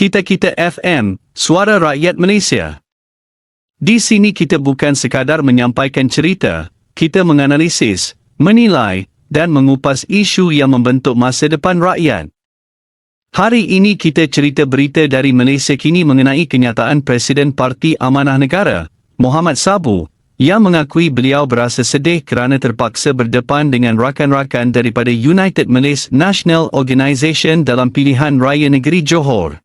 Kita-Kita FM, Suara Rakyat Malaysia. Di sini kita bukan sekadar menyampaikan cerita, kita menganalisis, menilai, dan mengupas isu yang membentuk masa depan rakyat. Hari ini kita cerita berita dari Malaysia kini mengenai kenyataan Presiden Parti Amanah Negara, Mohamed Sabu, yang mengakui beliau berasa sedih kerana terpaksa berdepan dengan rakan-rakan daripada United Malays National Organisation dalam pilihan raya negeri Johor.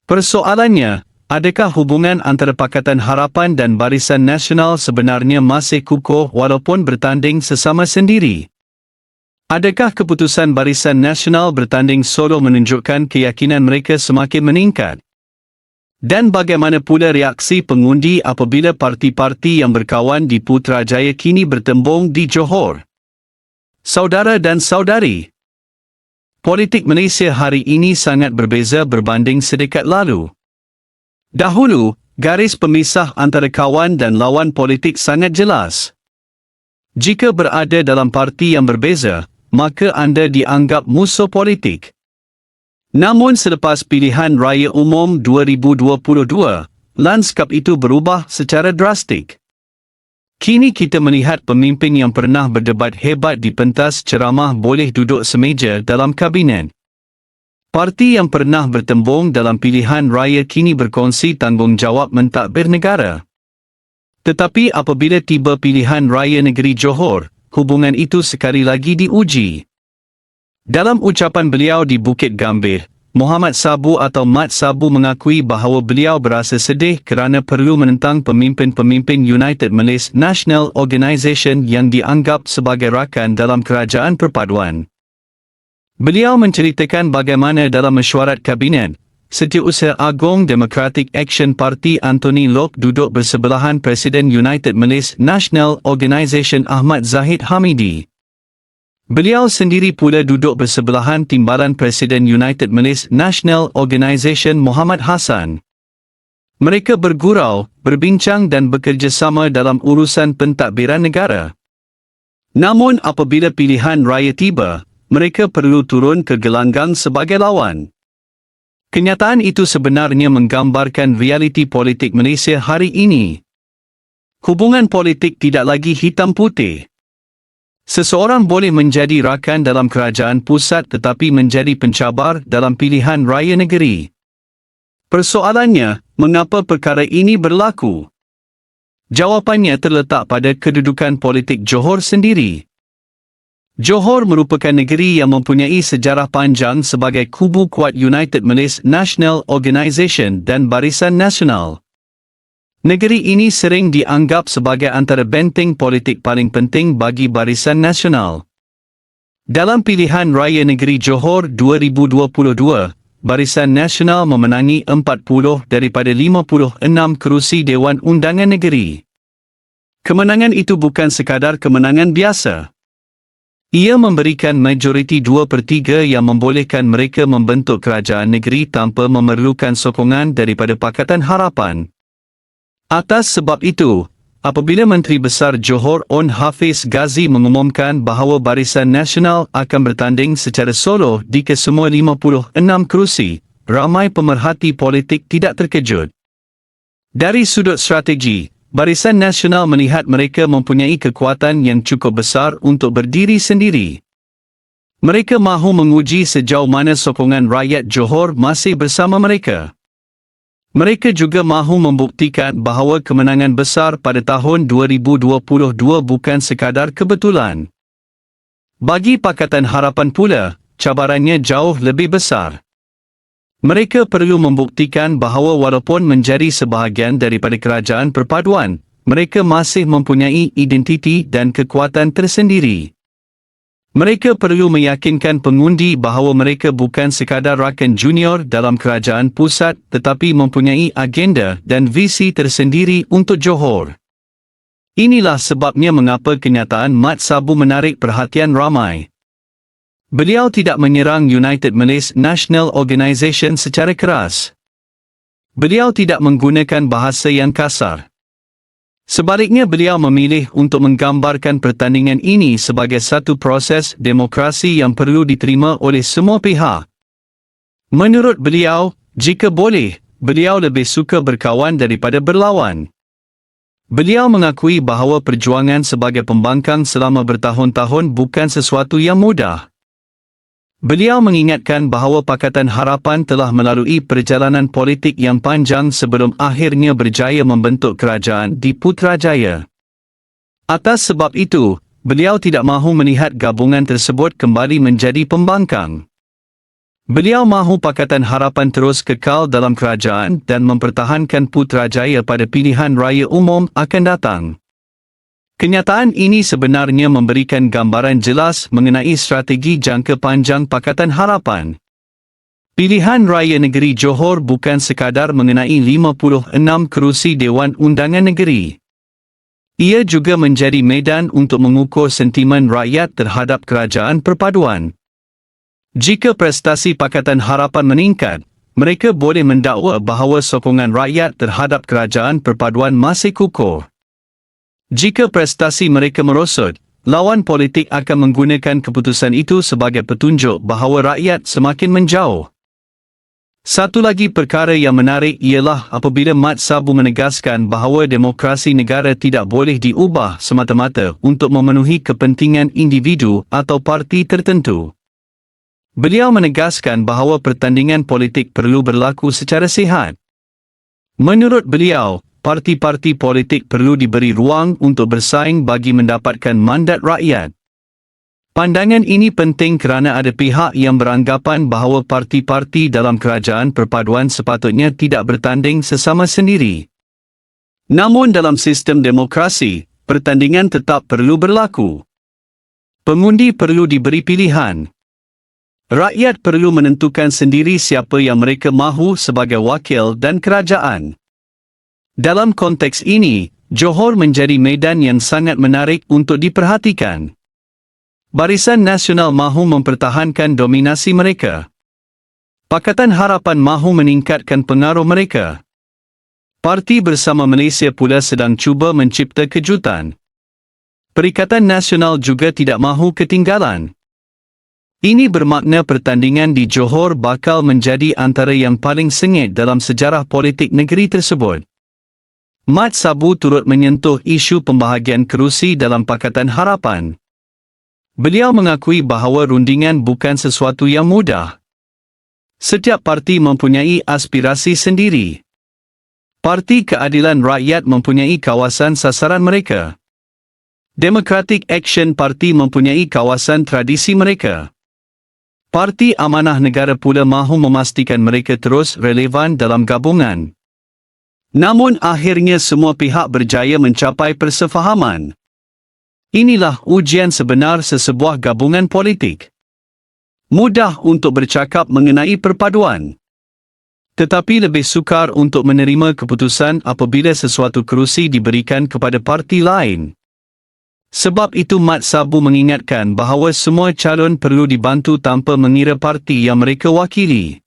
Persoalannya, adakah hubungan antara Pakatan Harapan dan Barisan Nasional sebenarnya masih kukuh walaupun bertanding sesama sendiri? Adakah keputusan Barisan Nasional bertanding solo menunjukkan keyakinan mereka semakin meningkat? Dan bagaimana pula reaksi pengundi apabila parti-parti yang berkawan di Putrajaya kini bertembung di Johor? Saudara dan saudari, politik Malaysia hari ini sangat berbeza berbanding sedekat lalu. Dahulu, garis pemisah antara kawan dan lawan politik sangat jelas. Jika berada dalam parti yang berbeza, maka anda dianggap musuh politik. Namun selepas pilihan raya umum 2022, lanskap itu berubah secara drastik. Kini kita melihat pemimpin yang pernah berdebat hebat di pentas ceramah boleh duduk semeja dalam kabinet. Parti yang pernah bertembung dalam pilihan raya kini berkongsi tanggungjawab mentadbir negara. Tetapi apabila tiba pilihan raya negeri Johor, hubungan itu sekali lagi diuji. Dalam ucapan beliau di Bukit Gambir, Mohamed Sabu atau Mat Sabu mengakui bahawa beliau berasa sedih kerana perlu menentang pemimpin-pemimpin United Malays National Organisation yang dianggap sebagai rakan dalam kerajaan perpaduan. Beliau menceritakan bagaimana dalam mesyuarat kabinet, Setiausaha Agong Democratic Action Party Anthony Lok duduk bersebelahan Presiden United Malays National Organisation Ahmad Zahid Hamidi. Beliau sendiri pula duduk bersebelahan Timbalan Presiden United Malays National Organisation Muhammad Hassan. Mereka bergurau, berbincang dan bekerjasama dalam urusan pentadbiran negara. Namun apabila pilihan raya tiba, mereka perlu turun ke gelanggang sebagai lawan. Kenyataan itu sebenarnya menggambarkan realiti politik Malaysia hari ini. Hubungan politik tidak lagi hitam putih. Seseorang boleh menjadi rakan dalam kerajaan pusat tetapi menjadi pencabar dalam pilihan raya negeri. Persoalannya, mengapa perkara ini berlaku? Jawapannya terletak pada kedudukan politik Johor sendiri. Johor merupakan negeri yang mempunyai sejarah panjang sebagai kubu kuat United Malays National Organisation dan Barisan Nasional. Negeri ini sering dianggap sebagai antara benteng politik paling penting bagi Barisan Nasional. Dalam pilihan raya negeri Johor 2022, Barisan Nasional memenangi 40 daripada 56 kerusi Dewan Undangan Negeri. Kemenangan itu bukan sekadar kemenangan biasa. Ia memberikan majoriti 2/3 yang membolehkan mereka membentuk kerajaan negeri tanpa memerlukan sokongan daripada Pakatan Harapan. Atas sebab itu, apabila Menteri Besar Johor On Hafiz Ghazi mengumumkan bahawa Barisan Nasional akan bertanding secara solo di kesemua 56 kerusi, ramai pemerhati politik tidak terkejut. Dari sudut strategi, Barisan Nasional melihat mereka mempunyai kekuatan yang cukup besar untuk berdiri sendiri. Mereka mahu menguji sejauh mana sokongan rakyat Johor masih bersama mereka. Mereka juga mahu membuktikan bahawa kemenangan besar pada tahun 2022 bukan sekadar kebetulan. Bagi Pakatan Harapan pula, cabarannya jauh lebih besar. Mereka perlu membuktikan bahawa walaupun menjadi sebahagian daripada kerajaan perpaduan, mereka masih mempunyai identiti dan kekuatan tersendiri. Mereka perlu meyakinkan pengundi bahawa mereka bukan sekadar rakan junior dalam kerajaan pusat tetapi mempunyai agenda dan visi tersendiri untuk Johor. Inilah sebabnya mengapa kenyataan Mat Sabu menarik perhatian ramai. Beliau tidak menyerang United Malays National Organisation secara keras. Beliau tidak menggunakan bahasa yang kasar. Sebaliknya beliau memilih untuk menggambarkan pertandingan ini sebagai satu proses demokrasi yang perlu diterima oleh semua pihak. Menurut beliau, Jika boleh, beliau lebih suka berkawan daripada berlawan. Beliau mengakui bahawa perjuangan sebagai pembangkang selama bertahun-tahun bukan sesuatu yang mudah. Beliau mengingatkan bahawa Pakatan Harapan telah melalui perjalanan politik yang panjang sebelum akhirnya berjaya membentuk kerajaan di Putrajaya. Atas sebab itu, beliau tidak mahu melihat gabungan tersebut kembali menjadi pembangkang. Beliau mahu Pakatan Harapan terus kekal dalam kerajaan dan mempertahankan Putrajaya pada pilihan raya umum akan datang. Kenyataan ini sebenarnya memberikan gambaran jelas mengenai strategi jangka panjang Pakatan Harapan. Pilihan raya negeri Johor bukan sekadar mengenai 56 kerusi Dewan Undangan Negeri. Ia juga menjadi medan untuk mengukur sentimen rakyat terhadap kerajaan perpaduan. Jika prestasi Pakatan Harapan meningkat, mereka boleh mendakwa bahawa sokongan rakyat terhadap kerajaan perpaduan masih kukuh. Jika prestasi mereka merosot, lawan politik akan menggunakan keputusan itu sebagai petunjuk bahawa rakyat semakin menjauh. Satu lagi perkara yang menarik ialah apabila Mat Sabu menegaskan bahawa demokrasi negara tidak boleh diubah semata-mata untuk memenuhi kepentingan individu atau parti tertentu. Beliau menegaskan bahawa pertandingan politik perlu berlaku secara sihat. Menurut beliau, parti-parti politik perlu diberi ruang untuk bersaing bagi mendapatkan mandat rakyat. Pandangan ini penting kerana ada pihak yang beranggapan bahawa parti-parti dalam kerajaan perpaduan sepatutnya tidak bertanding sesama sendiri. Namun dalam sistem demokrasi, pertandingan tetap perlu berlaku. Pengundi perlu diberi pilihan. Rakyat perlu menentukan sendiri siapa yang mereka mahu sebagai wakil dan kerajaan. Dalam konteks ini, Johor menjadi medan yang sangat menarik untuk diperhatikan. Barisan Nasional mahu mempertahankan dominasi mereka. Pakatan Harapan mahu meningkatkan pengaruh mereka. Parti Bersama Malaysia pula sedang cuba mencipta kejutan. Perikatan Nasional juga tidak mahu ketinggalan. Ini bermakna pertandingan di Johor bakal menjadi antara yang paling sengit dalam sejarah politik negeri tersebut. Mat Sabu turut menyentuh isu pembahagian kerusi dalam Pakatan Harapan. Beliau mengakui bahawa rundingan bukan sesuatu yang mudah. Setiap parti mempunyai aspirasi sendiri. Parti Keadilan Rakyat mempunyai kawasan sasaran mereka. Democratic Action Party mempunyai kawasan tradisi mereka. Parti Amanah Negara pula mahu memastikan mereka terus relevan dalam gabungan. Namun akhirnya semua pihak berjaya mencapai persefahaman. Inilah ujian sebenar sesebuah gabungan politik. Mudah untuk bercakap mengenai perpaduan. Tetapi lebih sukar untuk menerima keputusan apabila sesuatu kerusi diberikan kepada parti lain. Sebab itu Mat Sabu mengingatkan bahawa semua calon perlu dibantu tanpa mengira parti yang mereka wakili.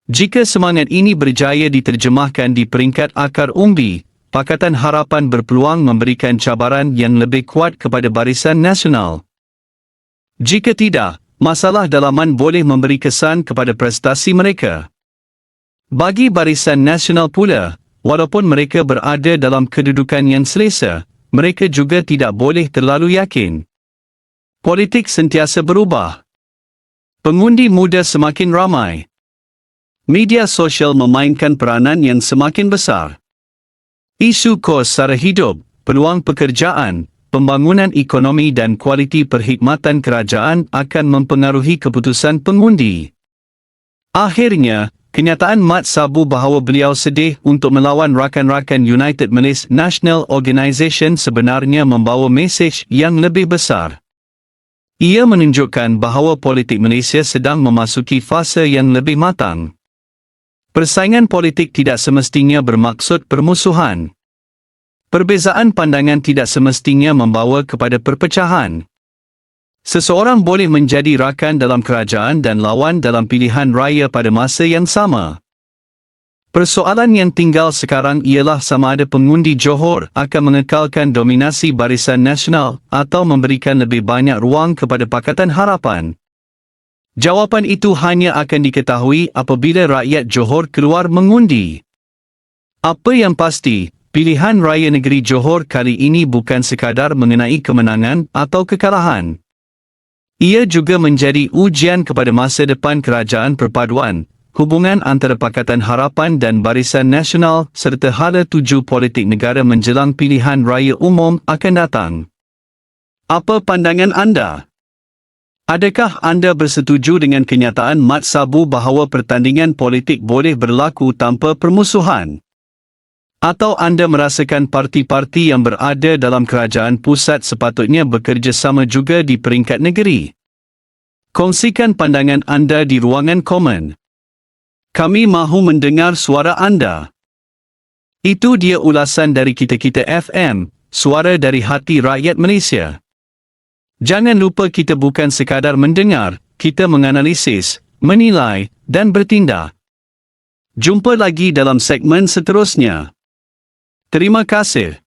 Jika semangat ini berjaya diterjemahkan di peringkat akar umbi, Pakatan Harapan berpeluang memberikan cabaran yang lebih kuat kepada Barisan Nasional. Jika tidak, masalah dalaman boleh memberi kesan kepada prestasi mereka. Bagi Barisan Nasional pula, walaupun mereka berada dalam kedudukan yang selesa, mereka juga tidak boleh terlalu yakin. Politik sentiasa berubah. Pengundi muda semakin ramai. Media sosial memainkan peranan yang semakin besar. Isu kos sara hidup, peluang pekerjaan, pembangunan ekonomi dan kualiti perkhidmatan kerajaan akan mempengaruhi keputusan pengundi. Akhirnya, kenyataan Mat Sabu bahawa beliau sedih untuk melawan rakan-rakan United Malays National Organisation sebenarnya membawa mesej yang lebih besar. Ia menunjukkan bahawa politik Malaysia sedang memasuki fasa yang lebih matang. Persaingan politik tidak semestinya bermaksud permusuhan. Perbezaan pandangan tidak semestinya membawa kepada perpecahan. Seseorang boleh menjadi rakan dalam kerajaan dan lawan dalam pilihan raya pada masa yang sama. Persoalan yang tinggal sekarang ialah sama ada pengundi Johor akan mengekalkan dominasi Barisan Nasional atau memberikan lebih banyak ruang kepada Pakatan Harapan. Jawapan itu hanya akan diketahui apabila rakyat Johor keluar mengundi. Apa yang pasti, pilihan raya negeri Johor kali ini bukan sekadar mengenai kemenangan atau kekalahan. Ia juga menjadi ujian kepada masa depan kerajaan perpaduan, hubungan antara Pakatan Harapan dan Barisan Nasional serta hala tuju politik negara menjelang pilihan raya umum akan datang. Apa pandangan anda? Adakah anda bersetuju dengan kenyataan Mat Sabu bahawa pertandingan politik boleh berlaku tanpa permusuhan? Atau anda merasakan parti-parti yang berada dalam kerajaan pusat sepatutnya bekerjasama juga di peringkat negeri? Kongsikan pandangan anda di ruangan komen. Kami mahu mendengar suara anda. Itu dia ulasan dari Kita-Kita FM, suara dari hati rakyat Malaysia. Jangan lupa kita bukan sekadar mendengar, kita menganalisis, menilai, dan bertindak. Jumpa lagi dalam segmen seterusnya. Terima kasih.